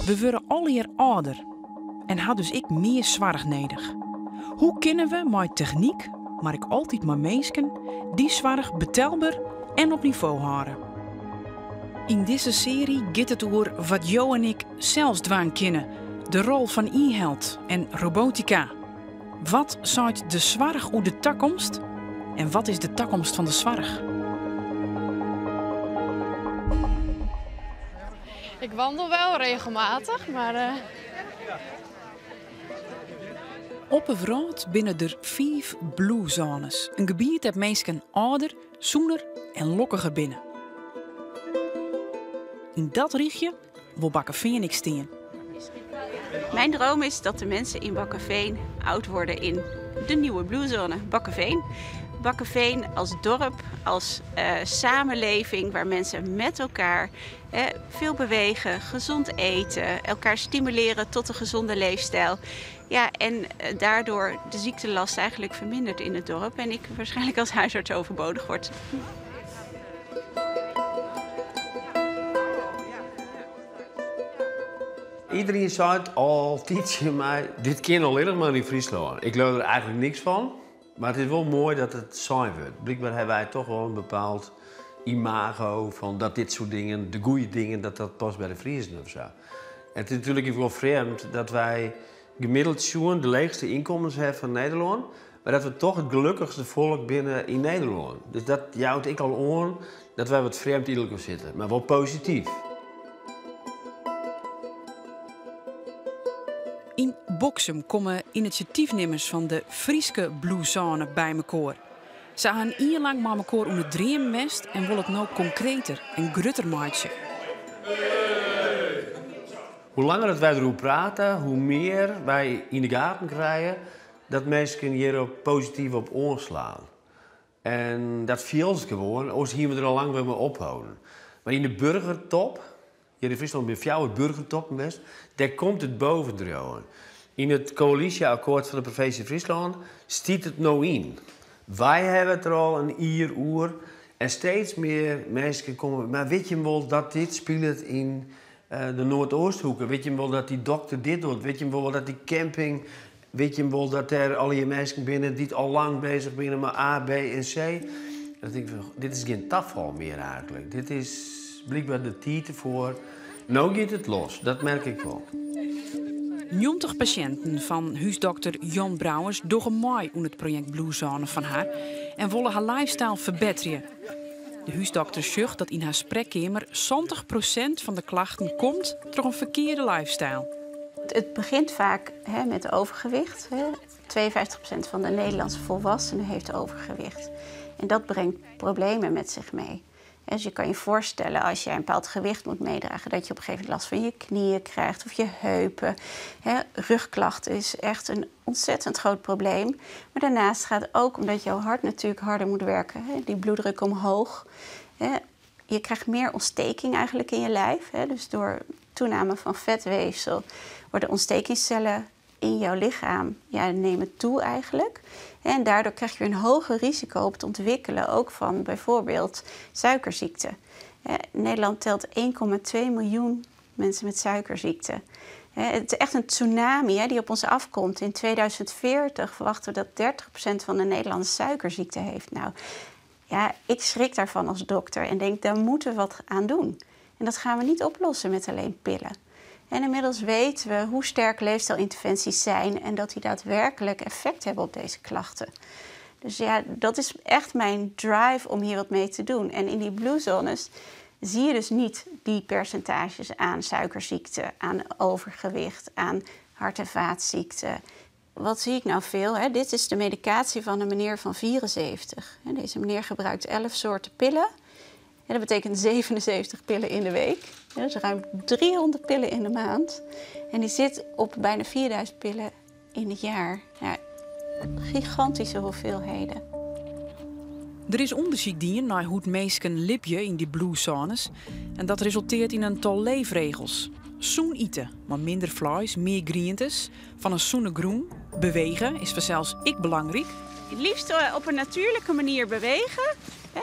We worden alweer ouder en had dus ik meer zorg nodig. Hoe kunnen we met techniek, maar ik altijd maar mensen, die zorg betaalbaar en op niveau houden? In deze serie gaat het over wat Jo en ik zelfs dwaan kennen, de rol van e-health en robotica. Wat zaait de zorg over de toekomst en wat is de toekomst van de zorg? Ik wandel wel regelmatig, maar... Op een vrouw binnen er 5 blue zones. Een gebied dat mensen ouder, zoener en lokkiger binnen. In dat richtje wil Bakkeveen ik staan. Mijn droom is dat de mensen in Bakkeveen oud worden in de nieuwe bluezone, Bakkeveen. Bakkeveen als dorp, als samenleving waar mensen met elkaar veel bewegen, gezond eten, elkaar stimuleren tot een gezonde leefstijl. Ja, en daardoor de ziektelast eigenlijk vermindert in het dorp en ik waarschijnlijk als huisarts overbodig word. Iedereen zei altijd tegen mij, dit kan al helemaal in Friesland. Ik geloof er eigenlijk niks van, maar het is wel mooi dat het zijn wordt. Blijkbaar hebben wij toch wel een bepaald imago van dat dit soort dingen, de goede dingen, dat past bij de Friesen of zo. En het is natuurlijk even wel vreemd dat wij gemiddeld zien de leegste inkomens hebben van Nederland, maar dat we toch het gelukkigste volk binnen in Nederland. Dus dat jouwt ik al aan dat wij wat vreemd in elkaar zitten, maar wel positief. In Boksum komen initiatiefnemers van de Frieske Bluezone bij elkaar. Ze gaan een jaar lang met elkaar om het drieën mest en willen het nou concreter en grutter maken. Hoe langer dat wij erover praten, hoe meer wij in de gaten krijgen dat mensen hier positief op aanslaan. En dat viel gewoon, als hier we er al lang mee ophouden. Maar in de burgertop, hier in Friesland ben jou het burgertop geweest, daar komt het bovendrijven. In het coalitieakkoord van de provincie Friesland stiet het nou in. Wij hebben het er al een uur en steeds meer mensen komen. Maar weet je wel dat dit speelt in de Noordoosthoeken? Weet je wel dat die dokter dit doet? Weet je wel dat die camping? Weet je wel dat er al je mensen binnen die al lang bezig zijn met A, B en C? Dan denk ik van, dit is geen tafel meer eigenlijk. Dit is blijkbaar de tijd voor. Nou gaat het los, dat merk ik wel. 90 patiënten van huisdokter Jan Brouwers doen mee aan het project Bluezone van haar en willen haar lifestyle verbeteren. De huisdokter zegt dat in haar spreekkamer 70% van de klachten komt door een verkeerde lifestyle. Het begint vaak met overgewicht. 52% van de Nederlandse volwassenen heeft overgewicht. En dat brengt problemen met zich mee. Dus je kan je voorstellen als jij een bepaald gewicht moet meedragen, dat je op een gegeven moment last van je knieën krijgt of je heupen. Rugklachten is echt een ontzettend groot probleem. Maar daarnaast gaat het ook omdat jouw hart natuurlijk harder moet werken. Die bloeddruk omhoog. Je krijgt meer ontsteking eigenlijk in je lijf. Dus door toename van vetweefsel worden ontstekingscellen in jouw lichaam nemen toe eigenlijk. En daardoor krijg je een hoger risico op het ontwikkelen ook van bijvoorbeeld suikerziekte. Nederland telt 1,2 miljoen mensen met suikerziekte. Het is echt een tsunami die op ons afkomt. In 2040 verwachten we dat 30% van de Nederlanders suikerziekte heeft. Nou, ja, ik schrik daarvan als dokter en denk, daar moeten we wat aan doen. En dat gaan we niet oplossen met alleen pillen. En inmiddels weten we hoe sterk leefstijlinterventies zijn en dat die daadwerkelijk effect hebben op deze klachten. Dus ja, dat is echt mijn drive om hier wat mee te doen. En in die bluezones zie je dus niet die percentages aan suikerziekte, aan overgewicht, aan hart- en vaatziekten. Wat zie ik nou veel? Dit is de medicatie van een meneer van 74. Deze meneer gebruikt 11 soorten pillen. Dat betekent 77 pillen in de week. Dus ruim 300 pillen in de maand. En die zit op bijna 4000 pillen in het jaar. Ja, gigantische hoeveelheden. Er is onderzoek naar hoe het mensen lipje in die bluezones. En dat resulteert in een tal leefregels. Zoen eten, maar minder vlees, meer groentes. Van een zoene groen. Bewegen is voor zelfs ik belangrijk. Het liefst op een natuurlijke manier bewegen.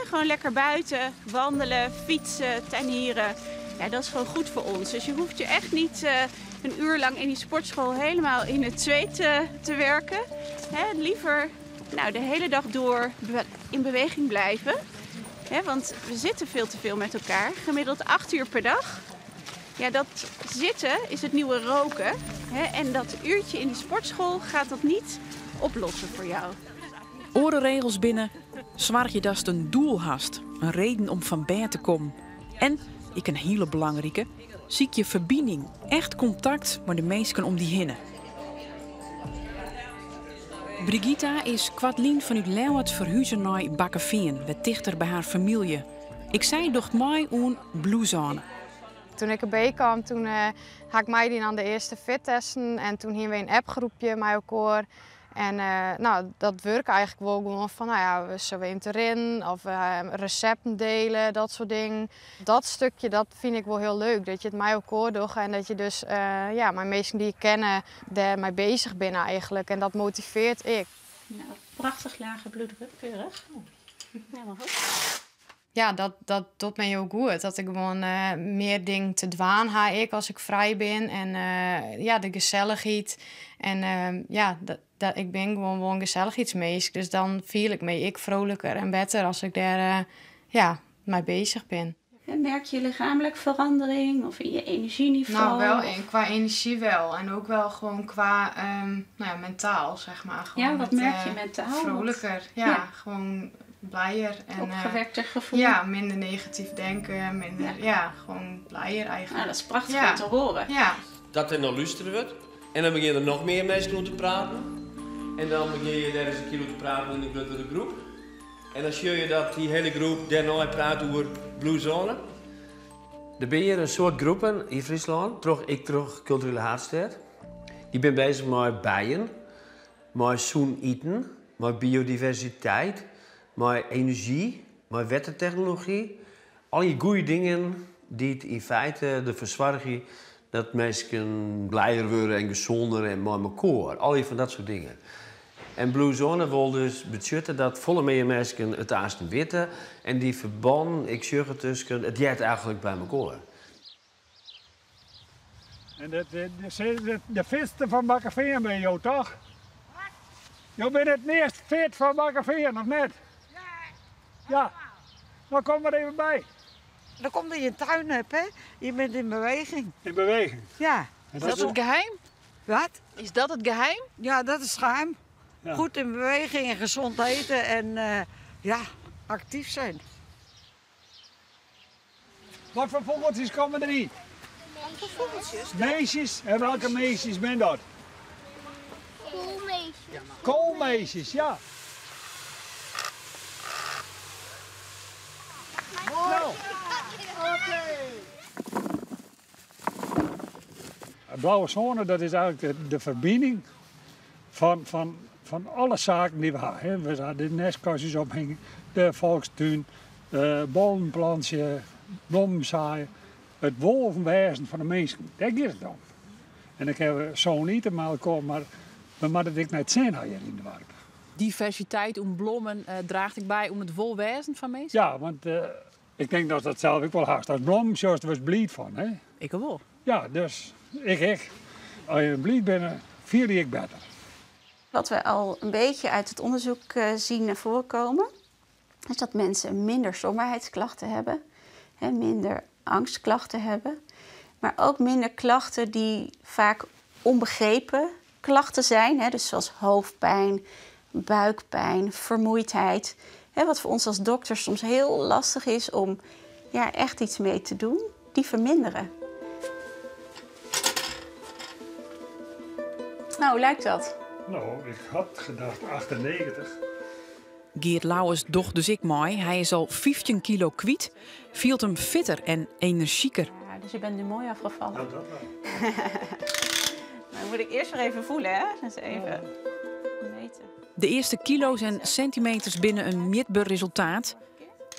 Gewoon lekker buiten, wandelen, fietsen, tuinieren. Ja, dat is gewoon goed voor ons. Dus je hoeft je echt niet een uur lang in die sportschool helemaal in het zweet te werken. Liever de hele dag door in beweging blijven. Want we zitten veel te veel met elkaar. Gemiddeld 8 uur per dag. Ja, dat zitten is het nieuwe roken. En dat uurtje in die sportschool gaat dat niet oplossen voor jou. Orenregels binnen. Zwaar je dat je een doel hast. Een reden om van bij te komen. En, ik een hele belangrijke, ziek je verbinding. Echt contact met de mensen om die hinnen. Brigitta is kwartlien vanuit Leeuwarden verhuizen naar Bakkeveen, wat dichter bij haar familie. Ik zei docht mij aan Bluezone. Toen ik erbij kwam, toen had ik mij aan de eerste fittesten en toen gingen we een appgroepje met elkaar. En dat werkt eigenlijk wel gewoon van, we zullen in erin of recepten delen, dat soort dingen. Dat stukje, dat vind ik wel heel leuk, dat je het met elkaar doet en dat je dus, mijn mensen die ik kennen, daarmee bezig ben eigenlijk. En dat motiveert ik. Nou, prachtig lage bloeddruk, keurig. Helemaal goed. Ja, dat doet mij heel goed. Dat ik gewoon meer dingen te dwaan heb als ik vrij ben. En de gezelligheid. En ik ben gewoon gezelligheidsmees. Dus dan voel ik me vrolijker en beter als ik daar mee bezig ben. En merk je lichamelijk verandering of in je energieniveau? Nou, wel en qua energie wel. En ook wel gewoon qua mentaal, zeg maar. Gewoon wat merk je mentaal? Vrolijker, gewoon blijer. En, opgewekter gevoel? Ja, minder negatief denken, minder, gewoon blijer eigenlijk. Nou, dat is prachtig om te horen. Ja. Dat er nog luisteren wordt. En dan begin je er nog meer mensen om te praten. En dan begin je daar eens een keer te praten in de grotere groep. En dan zie je dat die hele groep daarna praat over Bluezone. Er ben je een soort groepen in Friesland, terug culturele haardstad. Die ben bezig met bijen, met zoen eten, met biodiversiteit, met energie, met wettertechnologie. Al die goede dingen die het in feite de verzorgen dat mensen blijer worden en gezonder en met elkaar. Al die van dat soort dingen. En Bluezone wil dus bezutten dat volle meer mensen het aanstaan weten en die verband, ik zeg het tussen, het jet eigenlijk bij elkaar. En de fitste van Bakkeveen ben je toch? Wat? Je bent het meest fit van Bakkeveen, of net? Ja. Nou, kom maar even bij. Dan komt dat je een tuin hebt, hè? Je bent in beweging. In beweging? Ja. Is dat het geheim? Wat? Is dat het geheim? Ja, dat is geheim. Ja. Goed in beweging en gezond eten en actief zijn. Wat voor vogeltjes komen er in? Wat voor vogeltjes? Meisjes? En welke meisjes ben dat? Koolmeisjes. Koolmeisjes, ja. Nou. Blauwe zone, dat is eigenlijk de verbinding van alle zaken die we hebben. We hadden de nestkastjes ophangen, de volkstuin, bollenplantje, bloemen zaaien. Het wolvenwezen van de mensen, daar gaat het om. En ik heb zo niet te maken, maar we moeten het niet zien hier in de dorp. Diversiteit om bloemen draagt ik bij om het wolwezen van mensen? Ja, want ik denk dat dat zelf ook wel haast. Als bloem, zoals er was blied van. Hè? Ik wel. Ja, dus ik. Als je blied bent, vier ik beter. Wat we al een beetje uit het onderzoek zien naar voren komen, is dat mensen minder somberheidsklachten hebben, minder angstklachten hebben, maar ook minder klachten die vaak onbegrepen klachten zijn, dus zoals hoofdpijn, buikpijn, vermoeidheid. Wat voor ons als dokters soms heel lastig is om echt iets mee te doen, die verminderen. Nou, hoe lijkt dat? Nou, ik had gedacht 98. Geert Lauwers docht dus ik mooi. Hij is al 15 kilo kwijt, voelt hem fitter en energieker. Ja, dus je bent nu mooi afgevallen. Nou, dat wel. Dan moet ik eerst weer even voelen, hè? Dus even meten. De eerste kilo's en centimeters binnen een meetbaar resultaat.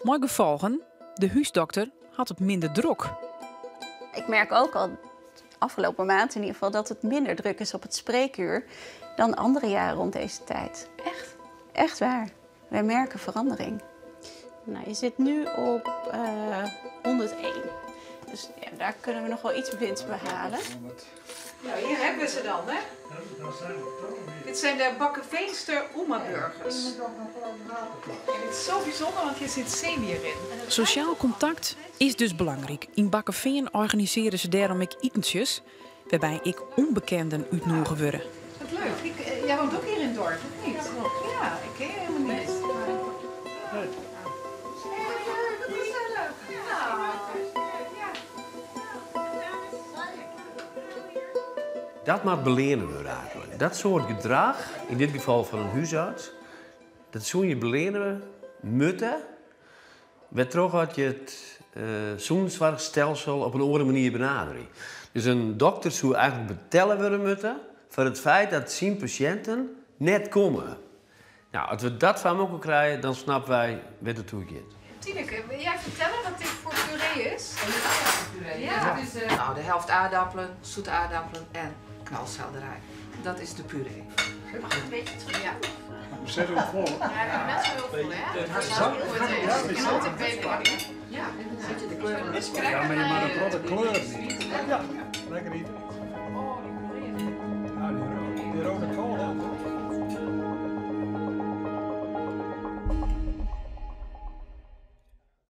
Mooi gevolgen, de huisdokter had het minder druk. Ik merk ook al afgelopen maand in ieder geval dat het minder druk is op het spreekuur dan andere jaren rond deze tijd. Echt? Echt waar. Wij merken verandering. Nou, je zit nu op 101. Dus ja, daar kunnen we nog wel iets winst behalen. Nou, hier hebben we ze dan, hè? Dit zijn de Bakkeveenster Oema-burgers. En het is zo bijzonder, want hier zit zeewier in. Sociaal contact is dus belangrijk. In Bakkeveen organiseren ze daarom ook etentjes, waarbij ik onbekenden uitnodigen worden. Wat leuk. Jij woont ook hier in het dorp, of niet? Ja, ik ken je helemaal niet. Dat moet beleren worden eigenlijk. Dat soort gedrag, in dit geval van een huisarts, dat zou je beleren moeten. Werd toch had je het zorgstelsel op een andere manier benaderen. Dus een dokter zou eigenlijk betellen worden moeten voor het feit dat zijn patiënten net komen. Nou, als we dat van elkaar krijgen, dan snappen wij wat het toe gaat. Tineke, wil jij vertellen wat dit voor puree is? Ja, dus nou, de helft aardappelen, zoete aardappelen en knalselderij. Dat is de puree. Mag ik een beetje terug? Ja. Zet hem vol. Ja, ik heb net zo heel veel, hè? Dat is heel goed. En altijd peper. Ja, zit je de kleuren. Ja, maar je mag een grote kleur niet. Ja, lekker eten.